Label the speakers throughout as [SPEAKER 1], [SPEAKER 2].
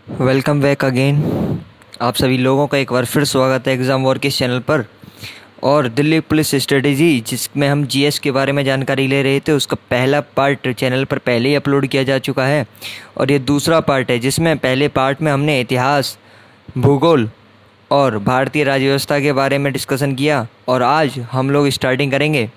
[SPEAKER 1] Welcome back again. आप सभी लोगों का एक बार फिर स्वागत है एग्ज़ाम वॉर के इस चैनल पर। और दिल्ली पुलिस स्ट्रेटेजी, जिसमें हम जीएस के बारे में जानकारी ले रहे थे, उसका पहला पार्ट चैनल पर पहले ही अपलोड किया जा चुका है। और ये दूसरा पार्ट है, जिसमें पहले पार्ट में हमने इतिहास, भूगोल और भारतीय राज्य व्यवस्था के बारे में डिस्कशन किया। और आज हम लोग स्टार्टिंग करेंगे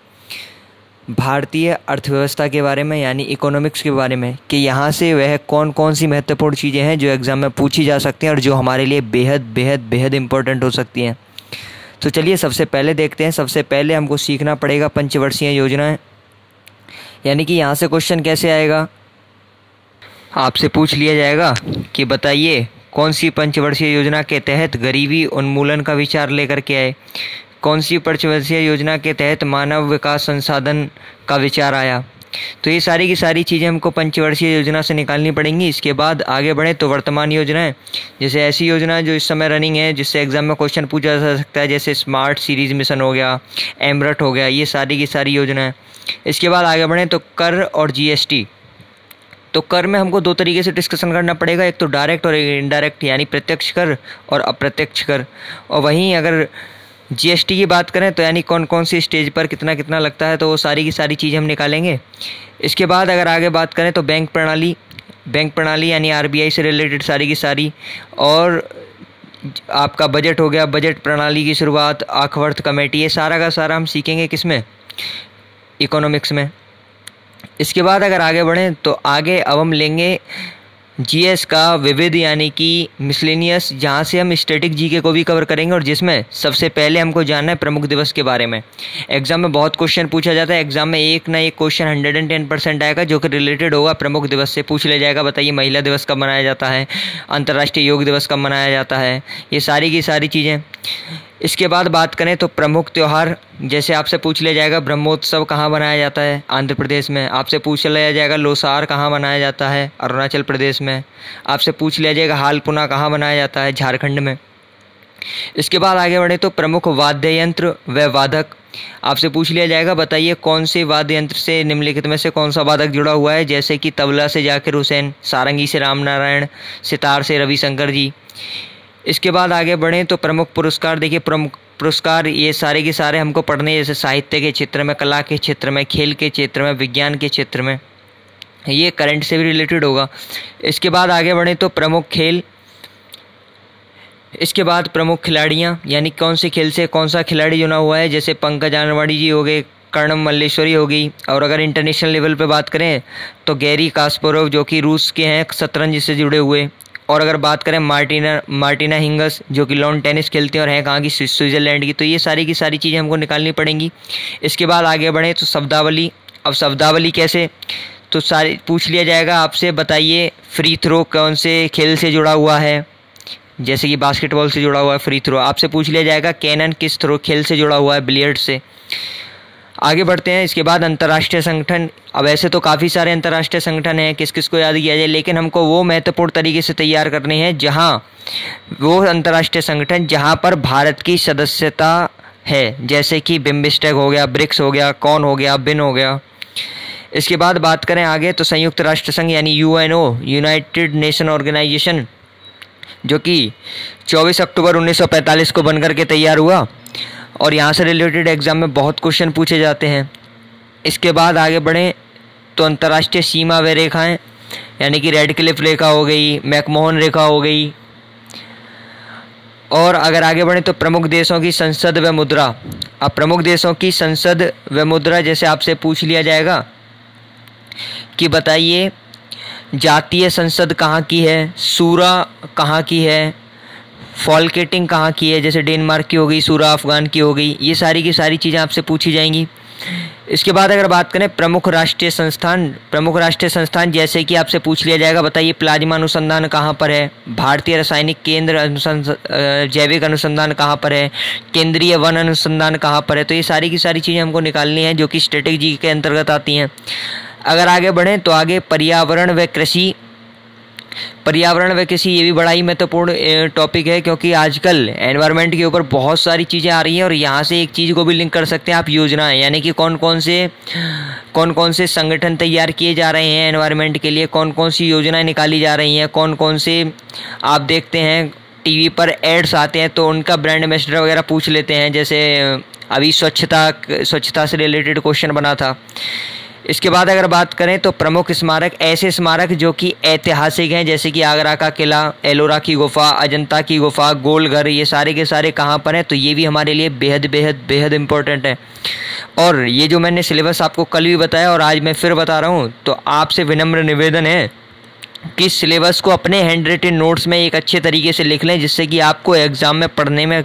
[SPEAKER 1] भारतीय अर्थव्यवस्था के बारे में, यानी इकोनॉमिक्स के बारे में, कि यहाँ से वह कौन कौन सी महत्वपूर्ण चीज़ें हैं जो एग्ज़ाम में पूछी जा सकती हैं और जो हमारे लिए बेहद बेहद बेहद इम्पोर्टेंट हो सकती हैं। तो चलिए सबसे पहले देखते हैं। सबसे पहले हमको सीखना पड़ेगा पंचवर्षीय योजनाएं, यानी कि यहाँ से क्वेश्चन कैसे आएगा। आपसे पूछ लिया जाएगा कि बताइए कौन सी पंचवर्षीय योजना के तहत गरीबी उन्मूलन का विचार लेकर के आए, कौन सी पंचवर्षीय योजना के तहत मानव विकास संसाधन का विचार आया। तो ये सारी की सारी चीज़ें हमको पंचवर्षीय योजना से निकालनी पड़ेंगी। इसके बाद आगे बढ़े तो वर्तमान योजनाएं, जैसे ऐसी योजना जो इस समय रनिंग है, जिससे एग्जाम में क्वेश्चन पूछा जा सकता है, जैसे स्मार्ट सीरीज मिशन हो गया, एमरट हो गया, ये सारी की सारी योजनाएं। इसके बाद आगे बढ़े तो कर और जीएसटी। तो कर में हमको दो तरीके से डिस्कशन करना पड़ेगा, एक तो डायरेक्ट और इनडायरेक्ट, यानी प्रत्यक्ष कर और अप्रत्यक्ष कर। और वहीं अगर जीएसटी की बात करें तो यानी कौन कौन सी स्टेज पर कितना कितना लगता है, तो वो सारी की सारी चीज़ें हम निकालेंगे। इसके बाद अगर आगे बात करें तो बैंक प्रणाली यानी आरबीआई से रिलेटेड सारी की सारी, और आपका बजट हो गया, बजट प्रणाली की शुरुआत, आर्कवर्थ कमेटी, ये सारा का सारा हम सीखेंगे किसमें, इकोनॉमिक्स में। इसके बाद अगर आगे बढ़ें तो आगे अब हम लेंगे जीएस का विविध, यानी कि मिसलेनियस, जहाँ से हम स्टैटिक जीके को भी कवर करेंगे, और जिसमें सबसे पहले हमको जानना है प्रमुख दिवस के बारे में। एग्जाम में बहुत क्वेश्चन पूछा जाता है, एग्जाम में एक ना एक क्वेश्चन 110% आएगा जो कि रिलेटेड होगा प्रमुख दिवस से। पूछ लिया जाएगा बताइए महिला दिवस कब मनाया जाता है, अंतर्राष्ट्रीय योग दिवस कब मनाया जाता है, ये सारी की सारी चीज़ें। इसके बाद बात करें तो प्रमुख त्यौहार, जैसे आपसे पूछ लिया जाएगा ब्रह्मोत्सव कहाँ मनाया जाता है, आंध्र प्रदेश में। आपसे पूछ लिया जाएगा लोसार कहाँ मनाया जाता है, अरुणाचल प्रदेश में। आपसे पूछ लिया जाएगा हालपुना कहाँ मनाया जाता है, झारखंड में। इसके बाद आगे बढ़े तो प्रमुख वाद्य यंत्र व वादक। आपसे पूछ लिया जाएगा बताइए कौन से वाद्य यंत्र से निम्नलिखित में से कौन सा वादक जुड़ा हुआ है, जैसे कि तबला से जाकिर हुसैन, सारंगी से राम नारायण, सितार से रविशंकर जी। इसके बाद आगे बढ़ें तो प्रमुख पुरस्कार। देखिए प्रमुख पुरस्कार ये सारे के सारे हमको पढ़ने, जैसे साहित्य के क्षेत्र में, कला के क्षेत्र में, खेल के क्षेत्र में, विज्ञान के क्षेत्र में, ये करंट से भी रिलेटेड होगा। इसके बाद आगे बढ़ें तो प्रमुख खेल। इसके बाद प्रमुख खिलाड़ियाँ, यानी कौन से खेल से कौन सा खिलाड़ी जुड़ा हुआ है, जैसे पंकज आनवाणी जी हो गए, कर्णम मल्लेश्वरी हो गई। और अगर इंटरनेशनल लेवल पे बात करें तो गैरी कास्परोव, जो कि रूस के हैं, शतरंज से जुड़े हुए। और अगर बात करें मार्टिना हिंगस, जो कि लॉन टेनिस खेलती हैं और हैं कहाँ की, स्विट्ज़रलैंड की। तो ये सारी की सारी चीज़ें हमको निकालनी पड़ेंगी। इसके बाद आगे बढ़ें तो शब्दावली। अब शब्दावली कैसे, तो सारी पूछ लिया जाएगा आपसे बताइए फ्री थ्रो कौन से खेल से जुड़ा हुआ है, जैसे कि बास्केटबॉल से जुड़ा हुआ है फ्री थ्रो। आपसे पूछ लिया जाएगा कैनन किस थ्रो खेल से जुड़ा हुआ है, बिलियर्ड से। आगे बढ़ते हैं। इसके बाद अंतर्राष्ट्रीय संगठन। अब ऐसे तो काफ़ी सारे अंतर्राष्ट्रीय संगठन हैं, किस किस को याद किया जाए, लेकिन हमको वो महत्वपूर्ण तरीके से तैयार करने हैं जहाँ वो अंतर्राष्ट्रीय संगठन जहाँ पर भारत की सदस्यता है, जैसे कि बिम्बिस्टेक हो गया, ब्रिक्स हो गया, कॉन हो गया, बिन हो गया। इसके बाद बात करें आगे तो संयुक्त राष्ट्र संघ यानी यूएनओ, यूनाइटेड नेशन ऑर्गेनाइजेशन, जो कि 24 अक्टूबर 1945 को बनकर के तैयार हुआ, और यहाँ से रिलेटेड एग्जाम में बहुत क्वेश्चन पूछे जाते हैं। इसके बाद आगे बढ़ें तो अंतर्राष्ट्रीय सीमा व रेखाएँ, यानी कि रेड क्लिफ रेखा हो गई, मैकमोहन रेखा हो गई। और अगर आगे बढ़ें तो प्रमुख देशों की संसद व मुद्रा। अब प्रमुख देशों की संसद व मुद्रा, जैसे आपसे पूछ लिया जाएगा कि बताइए जातीय संसद कहाँ की है, सूरा कहाँ की है, फॉलकेटिंग कहाँ की है, जैसे डेनमार्क की हो गई, सूरा अफगान की हो गई। ये सारी की सारी चीज़ें आपसे पूछी जाएंगी। इसके बाद अगर बात करें प्रमुख राष्ट्रीय संस्थान, जैसे कि आपसे पूछ लिया जाएगा बताइए प्लाज्मा अनुसंधान कहाँ पर है, भारतीय रासायनिक केंद्र जैविक अनुसंधान कहाँ पर है, केंद्रीय वन अनुसंधान कहाँ पर है। तो ये सारी की सारी चीज़ें हमको निकालनी हैं, जो कि स्ट्रेटेजी के अंतर्गत आती हैं। अगर आगे बढ़ें तो आगे पर्यावरण व कृषि, पर्यावरण व कृषि, ये भी बड़ा ही महत्वपूर्ण टॉपिक है, क्योंकि आजकल एनवायरनमेंट के ऊपर बहुत सारी चीज़ें आ रही हैं और यहाँ से एक चीज़ को भी लिंक कर सकते हैं आप, योजनाएं, यानी कि कौन कौन से संगठन तैयार किए जा रहे हैं एनवायरनमेंट के लिए, कौन कौन सी योजनाएं निकाली जा रही हैं, कौन कौन से आप देखते हैं टीवी पर एड्स आते हैं तो उनका ब्रांड एम्बेसडर वगैरह पूछ लेते हैं। जैसे अभी स्वच्छता से रिलेटेड क्वेश्चन बना था। इसके बाद अगर बात करें तो प्रमुख स्मारक, ऐसे स्मारक जो कि ऐतिहासिक हैं, जैसे कि आगरा का किला, एलोरा की गुफा, अजंता की गुफा, गोल घर, ये सारे के सारे कहाँ पर हैं, तो ये भी हमारे लिए बेहद बेहद बेहद इम्पोर्टेंट है। और ये जो मैंने सिलेबस आपको कल भी बताया और आज मैं फिर बता रहा हूँ, तो आपसे विनम्र निवेदन है कि सिलेबस को अपने हैंड रिटन नोट्स में एक अच्छे तरीके से लिख लें, जिससे कि आपको एग्ज़ाम में पढ़ने में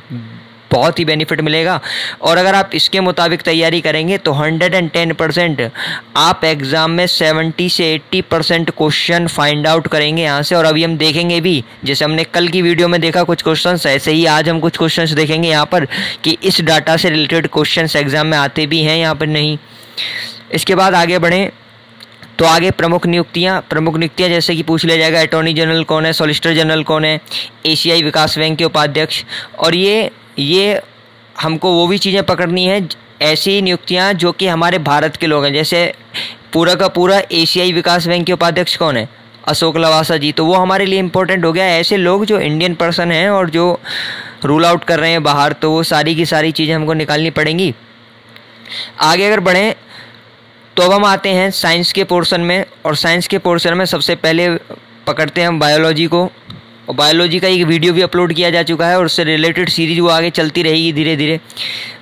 [SPEAKER 1] बहुत ही बेनिफिट मिलेगा। और अगर आप इसके मुताबिक तैयारी करेंगे तो 110% आप एग्ज़ाम में 70 से 80% क्वेश्चन फाइंड आउट करेंगे यहाँ से। और अभी हम देखेंगे भी, जैसे हमने कल की वीडियो में देखा कुछ क्वेश्चंस, ऐसे ही आज हम कुछ क्वेश्चंस देखेंगे यहाँ पर कि इस डाटा से रिलेटेड क्वेश्चंस एग्ज़ाम में आते भी हैं यहाँ पर नहीं। इसके बाद आगे बढ़ें तो आगे प्रमुख नियुक्तियां जैसे कि पूछ लिया जाएगा अटॉर्नी जनरल कौन है, सॉलिसिटर जनरल कौन है, एशियाई विकास बैंक के उपाध्यक्ष। और ये हमको वो भी चीज़ें पकड़नी है, ऐसी नियुक्तियां जो कि हमारे भारत के लोग हैं। जैसे पूरा का पूरा एशियाई विकास बैंक के उपाध्यक्ष कौन है, अशोक लवासा जी, तो वो हमारे लिए इम्पोर्टेंट हो गया। ऐसे लोग जो इंडियन पर्सन हैं और जो रूल आउट कर रहे हैं बाहर, तो वो सारी की सारी चीज़ें हमको निकालनी पड़ेंगी। आगे अगर बढ़ें तो अब हम आते हैं साइंस के पोर्शन में, और साइंस के पोर्शन में सबसे पहले पकड़ते हैं हम बायोलॉजी को। और बायोलॉजी का एक वीडियो भी अपलोड किया जा चुका है और उससे रिलेटेड सीरीज वो आगे चलती रहेगी धीरे धीरे।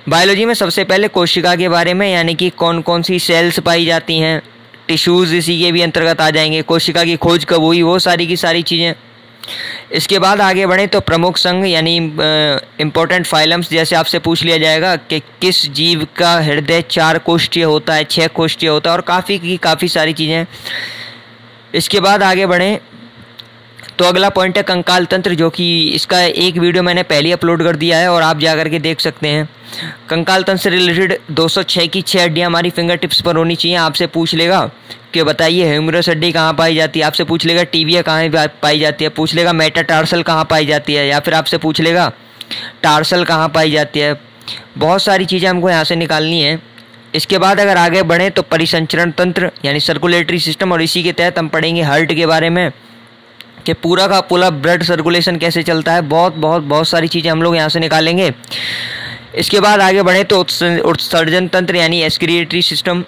[SPEAKER 1] बायोलॉजी में सबसे पहले कोशिका के बारे में, यानी कि कौन कौन सी सेल्स पाई जाती हैं, टिश्यूज़ इसी के भी अंतर्गत आ जाएंगे, कोशिका की खोज कब हुई, वो सारी की सारी चीज़ें। इसके बाद आगे बढ़ें तो प्रमुख संघ यानी इम्पोर्टेंट फाइलम्स, जैसे आपसे पूछ लिया जाएगा कि किस जीव का हृदय 4 कोष्ठीय होता है, 6 कोष्ठीय होता है, और काफ़ी सारी चीज़ें। इसके बाद आगे बढ़ें तो अगला पॉइंट है कंकाल तंत्र, जो कि इसका एक वीडियो मैंने पहले अपलोड कर दिया है और आप जा करके देख सकते हैं। कंकाल तंत्र से रिलेटेड 206 की 6 हड्डियाँ हमारी फिंगर टिप्स पर होनी चाहिए। आपसे पूछ लेगा कि बताइए ह्यूमरस हड्डी कहाँ पाई जाती है, आपसे पूछ लेगा टीबिया कहाँ पाई जाती है, पूछ लेगा मेटाटार्सल कहाँ पाई जाती है, या फिर आपसे पूछ लेगा टार्सल कहाँ पाई जाती है। बहुत सारी चीज़ें हमको यहाँ से निकालनी है। इसके बाद अगर आगे बढ़ें तो परिसंचरण तंत्र यानी सर्कुलेटरी सिस्टम, और इसी के तहत हम पढ़ेंगे हार्ट के बारे में कि पूरा का पूरा ब्लड सर्कुलेशन कैसे चलता है। बहुत सारी चीज़ें हम लोग यहाँ से निकालेंगे। इसके बाद आगे बढ़ें तो उत्सर्जन तंत्र यानी एक्सक्रीटरी सिस्टम,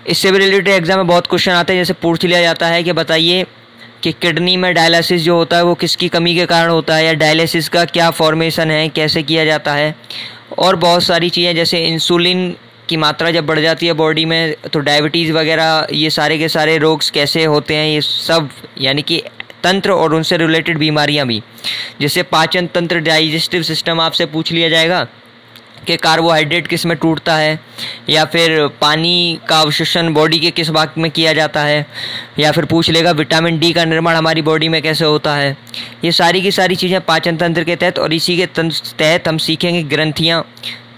[SPEAKER 1] इससे भी रिलेटेड एग्जाम में बहुत क्वेश्चन आते हैं। जैसे पूछ लिया जाता है कि बताइए कि किडनी में डायलिसिस जो होता है वो किसकी कमी के कारण होता है, या डायलिसिस का क्या फॉर्मेशन है, कैसे किया जाता है। और बहुत सारी चीज़ें जैसे इंसुलिन की मात्रा जब बढ़ जाती है बॉडी में तो डायबिटीज़ वगैरह, ये सारे के सारे रोग कैसे होते हैं, ये सब यानी कि तंत्र और उनसे रिलेटेड बीमारियां भी। जैसे पाचन तंत्र, डाइजेस्टिव सिस्टम आपसे पूछ लिया जाएगा कि कार्बोहाइड्रेट किस में टूटता है, या फिर पानी का अवशोषण बॉडी के किस भाग में किया जाता है, या फिर पूछ लेगा विटामिन डी का निर्माण हमारी बॉडी में कैसे होता है। ये सारी की सारी चीज़ें पाचन तंत्र के तहत। और इसी के तहत हम सीखेंगे ग्रंथियाँ,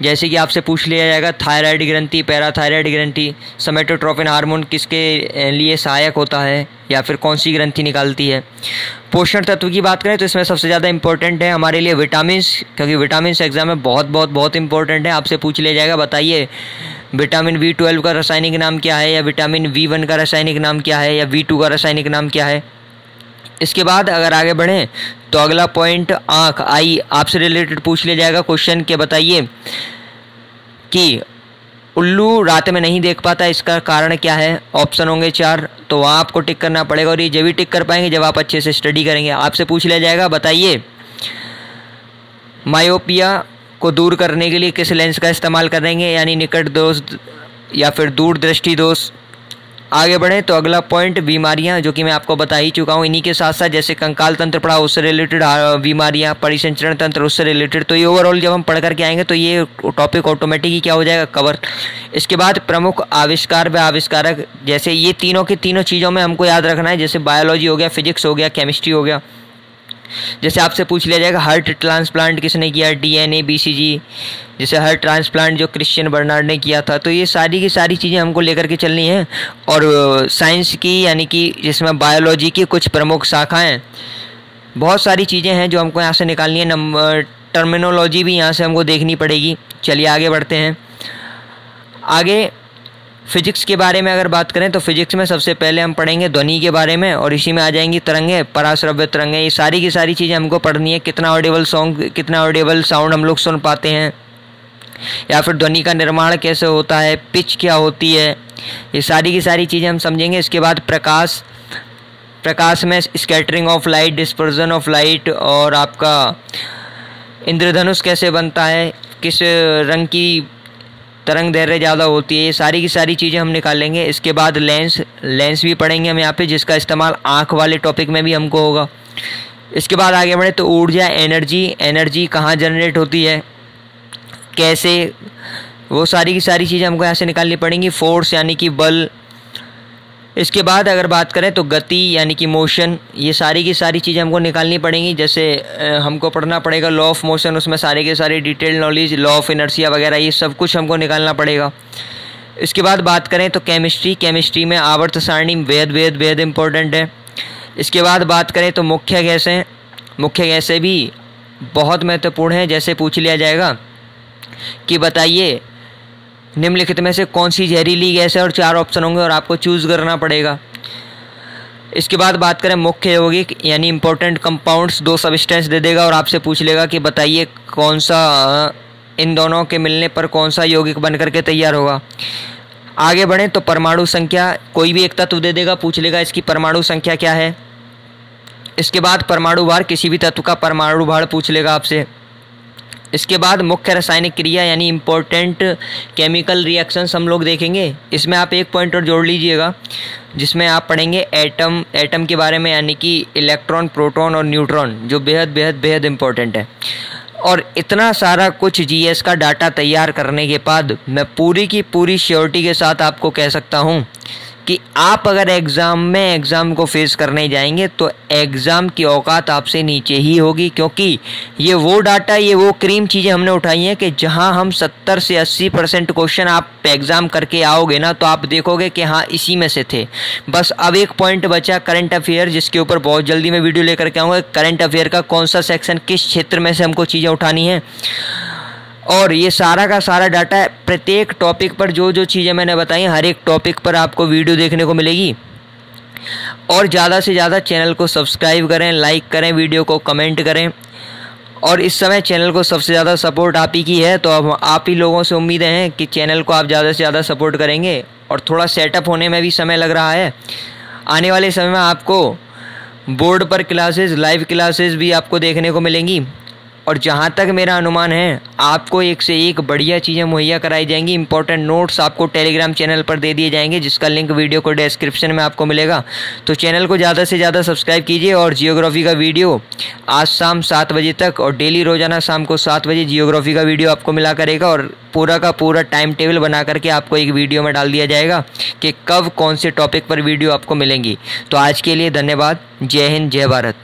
[SPEAKER 1] जैसे कि आपसे पूछ लिया जाएगा थायराइड ग्रंथि, पैराथायराइड ग्रंथि, सोमेटोट्रोपिन हार्मोन किसके लिए सहायक होता है, या फिर कौन सी ग्रंथि निकालती है। पोषण तत्व की बात करें तो इसमें सबसे ज़्यादा इंपॉर्टेंट है हमारे लिए विटामिन्स, क्योंकि विटामिन्स एग्जाम में बहुत इंपॉर्टेंट है। आपसे पूछ लिया जाएगा बताइए विटामिन V12 का रासायनिक नाम क्या है, या विटामिन V1 का रासायनिक नाम क्या है, या V2 का रासायनिक नाम क्या है। इसके बाद अगर आगे बढ़ें तो अगला पॉइंट आँख, आई, आपसे रिलेटेड पूछ लिया जाएगा क्वेश्चन के बताइए कि उल्लू रात में नहीं देख पाता, इसका कारण क्या है। ऑप्शन होंगे 4, तो वहाँ आपको टिक करना पड़ेगा, और ये जब भी टिक कर पाएंगे जब आप अच्छे से स्टडी करेंगे। आपसे पूछ लिया जाएगा बताइए मायोपिया को दूर करने के लिए किस लेंस का इस्तेमाल करेंगे, यानी निकट दोष या फिर दूर दृष्टि दोष। आगे बढ़ें तो अगला पॉइंट बीमारियां, जो कि मैं आपको बता ही चुका हूं। इन्हीं के साथ साथ जैसे कंकाल तंत्र पढ़ा उससे रिलेटेड बीमारियां, परिसंचरण तंत्र उससे रिलेटेड, तो ये ओवरऑल जब हम पढ़ करके आएंगे तो ये टॉपिक ऑटोमेटिक ही क्या हो जाएगा, कवर। इसके बाद प्रमुख आविष्कार व आविष्कारक, जैसे ये तीनों की तीनों चीज़ों में हमको याद रखना है। जैसे बायोलॉजी हो गया, फिजिक्स हो गया, केमिस्ट्री हो गया, जैसे आपसे पूछ लिया जाएगा हार्ट ट्रांसप्लांट किसने किया, DNA BCG। जैसे हार्ट ट्रांसप्लांट जो क्रिश्चियन बर्नार्ड ने किया था। तो ये सारी की सारी चीज़ें हमको लेकर के चलनी है। और साइंस की यानी कि जिसमें बायोलॉजी की कुछ प्रमुख शाखाएं, बहुत सारी चीज़ें हैं जो हमको यहाँ से निकालनी है। टर्मिनोलॉजी भी यहाँ से हमको देखनी पड़ेगी। चलिए आगे बढ़ते हैं। आगे फिजिक्स के बारे में अगर बात करें तो फिजिक्स में सबसे पहले हम पढ़ेंगे ध्वनि के बारे में, और इसी में आ जाएंगी तरंगें, पराश्रव्य तरंगें। ये सारी की सारी चीज़ें हमको पढ़नी है। कितना ऑडिबल साउंड हम लोग सुन पाते हैं, या फिर ध्वनि का निर्माण कैसे होता है, पिच क्या होती है, ये सारी की सारी चीज़ें हम समझेंगे। इसके बाद प्रकाश में scattering of light, dispersion of light, और आपका इंद्रधनुष कैसे बनता है, किस रंग की तरंग दैर्घ्य ज़्यादा होती है, ये सारी की सारी चीज़ें हम निकालेंगे। इसके बाद लेंस भी पढ़ेंगे हम यहाँ पे, जिसका इस्तेमाल आँख वाले टॉपिक में भी हमको होगा। इसके बाद आगे बढ़े तो ऊर्जा, एनर्जी कहाँ जनरेट होती है, कैसे, वो सारी की सारी चीज़ें हमको यहाँ से निकालनी पड़ेंगी। फोर्स यानी कि बल। इसके बाद अगर बात करें तो गति यानी कि मोशन, ये सारी की सारी चीज़ें हमको निकालनी पड़ेंगी। जैसे हमको पढ़ना पड़ेगा लॉ ऑफ मोशन, उसमें सारे के सारे detail knowledge, law of inertia वगैरह, ये सब कुछ हमको निकालना पड़ेगा। इसके बाद बात करें तो केमिस्ट्री में आवर्त सारणी बेहद इम्पोर्टेंट है। इसके बाद बात करें तो मुख्य गैसें भी बहुत महत्वपूर्ण हैं। जैसे पूछ लिया जाएगा कि बताइए निम्नलिखित में से कौन सी जहरीली गैस है, और 4 ऑप्शन होंगे और आपको चूज़ करना पड़ेगा। इसके बाद बात करें मुख्य यौगिक यानी इंपॉर्टेंट कंपाउंड्स, 2 सब्सटेंस दे देगा और आपसे पूछ लेगा कि बताइए कौन सा इन दोनों के मिलने पर कौन सा यौगिक बन करके तैयार होगा। आगे बढ़ें तो परमाणु संख्या, कोई भी एक तत्व दे देगा, पूछ लेगा इसकी परमाणु संख्या क्या है। इसके बाद परमाणु भार, किसी भी तत्व का परमाणु भार पूछ लेगा आपसे। इसके बाद मुख्य रासायनिक क्रिया यानी इम्पोर्टेंट केमिकल रिएक्शंस हम लोग देखेंगे। इसमें आप एक पॉइंट और जोड़ लीजिएगा, जिसमें आप पढ़ेंगे एटम के बारे में, यानी कि इलेक्ट्रॉन, प्रोटॉन और न्यूट्रॉन, जो बेहद इम्पोर्टेंट है। और इतना सारा कुछ जीएस का डाटा तैयार करने के बाद मैं पूरी की पूरी श्योरिटी के साथ आपको कह सकता हूँ कि आप अगर एग्ज़ाम को फेस करने जाएंगे तो एग्ज़ाम की औकात आपसे नीचे ही होगी, क्योंकि ये वो डाटा, ये वो क्रीम चीज़ें हमने उठाई हैं कि जहां हम 70 से 80% क्वेश्चन आप एग्ज़ाम करके आओगे ना, तो आप देखोगे कि हाँ इसी में से थे। बस अब एक पॉइंट बचा करंट अफेयर, जिसके ऊपर बहुत जल्दी मैं वीडियो लेकर के आऊँगा। करंट अफेयर का कौन सा सेक्शन, किस क्षेत्र में से हमको चीज़ें उठानी है, और ये सारा का सारा डाटा प्रत्येक टॉपिक पर, जो चीज़ें मैंने बताई हर एक टॉपिक पर आपको वीडियो देखने को मिलेगी। और ज़्यादा से ज़्यादा चैनल को सब्सक्राइब करें, लाइक करें, वीडियो को कमेंट करें। और इस समय चैनल को सबसे ज़्यादा सपोर्ट आप ही की है, तो अब आप ही लोगों से उम्मीदें हैं कि चैनल को आप ज़्यादा से ज़्यादा सपोर्ट करेंगे। और थोड़ा सेटअप होने में भी समय लग रहा है। आने वाले समय में आपको बोर्ड पर क्लासेस, लाइव क्लासेस भी आपको देखने को मिलेंगी। और जहाँ तक मेरा अनुमान है, आपको एक से एक बढ़िया चीज़ें मुहैया कराई जाएंगी। इंपॉर्टेंट नोट्स आपको टेलीग्राम चैनल पर दे दिए जाएंगे, जिसका लिंक वीडियो को डिस्क्रिप्शन में आपको मिलेगा। तो चैनल को ज़्यादा से ज़्यादा सब्सक्राइब कीजिए। और जियोग्राफी का वीडियो आज शाम 7 बजे तक, और डेली रोज़ाना शाम को 7 बजे जियोग्राफी का वीडियो आपको मिला करेगा। और पूरा का पूरा टाइम टेबल बना करके आपको एक वीडियो में डाल दिया जाएगा कि कब कौन से टॉपिक पर वीडियो आपको मिलेंगी। तो आज के लिए धन्यवाद। जय हिंद, जय भारत।